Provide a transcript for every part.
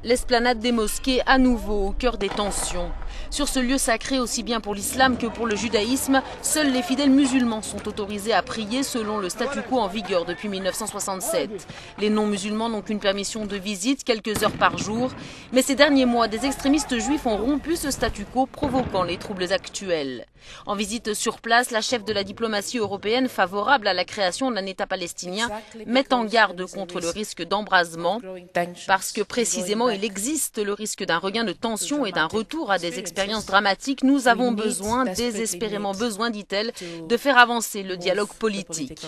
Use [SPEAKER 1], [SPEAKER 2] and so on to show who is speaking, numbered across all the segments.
[SPEAKER 1] L'esplanade des mosquées à nouveau au cœur des tensions. Sur ce lieu sacré aussi bien pour l'islam que pour le judaïsme, seuls les fidèles musulmans sont autorisés à prier selon le statu quo en vigueur depuis 1967. Les non-musulmans n'ont qu'une permission de visite quelques heures par jour. Mais ces derniers mois, des extrémistes juifs ont rompu ce statu quo, provoquant les troubles actuels. En visite sur place, la chef de la diplomatie européenne favorable à la création d'un État palestinien met en garde contre le risque d'embrasement parce que précisément il existe le risque d'un regain de tension et d'un retour à des expériences dramatiques. Nous avons besoin, désespérément besoin, dit-elle, de faire avancer le dialogue politique.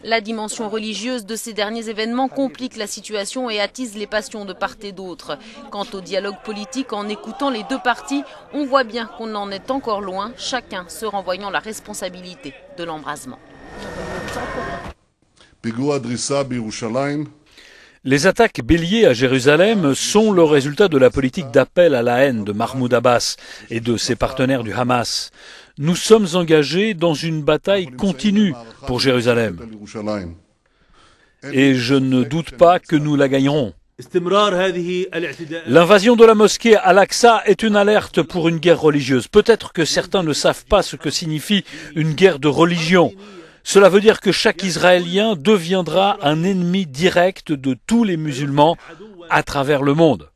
[SPEAKER 1] La dimension religieuse de ces derniers événements complique la situation et attise les passions de part et d'autre. Quant au dialogue politique, en écoutant les deux parties, on voit bien qu'on en est encore loin, chacun se renvoyant la responsabilité de l'embrasement.
[SPEAKER 2] Les attaques béliers à Jérusalem sont le résultat de la politique d'appel à la haine de Mahmoud Abbas et de ses partenaires du Hamas. Nous sommes engagés dans une bataille continue pour Jérusalem. Et je ne doute pas que nous la gagnerons. L'invasion de la mosquée Al-Aqsa est une alerte pour une guerre religieuse. Peut-être que certains ne savent pas ce que signifie une guerre de religion. Cela veut dire que chaque Israélien deviendra un ennemi direct de tous les musulmans à travers le monde.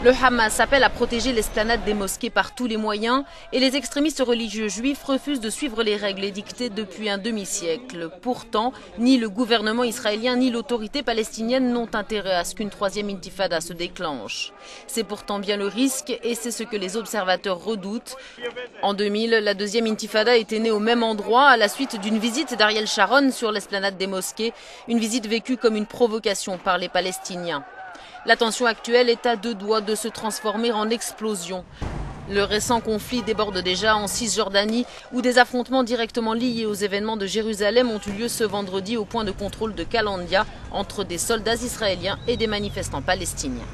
[SPEAKER 1] Le Hamas appelle à protéger l'esplanade des mosquées par tous les moyens et les extrémistes religieux juifs refusent de suivre les règles édictées depuis un demi-siècle. Pourtant, ni le gouvernement israélien ni l'autorité palestinienne n'ont intérêt à ce qu'une troisième intifada se déclenche. C'est pourtant bien le risque et c'est ce que les observateurs redoutent. En 2000, la deuxième intifada était née au même endroit à la suite d'une visite d'Ariel Sharon sur l'esplanade des mosquées, une visite vécue comme une provocation par les Palestiniens. La tension actuelle est à deux doigts de se transformer en explosion. Le récent conflit déborde déjà en Cisjordanie où des affrontements directement liés aux événements de Jérusalem ont eu lieu ce vendredi au point de contrôle de Kalandia entre des soldats israéliens et des manifestants palestiniens.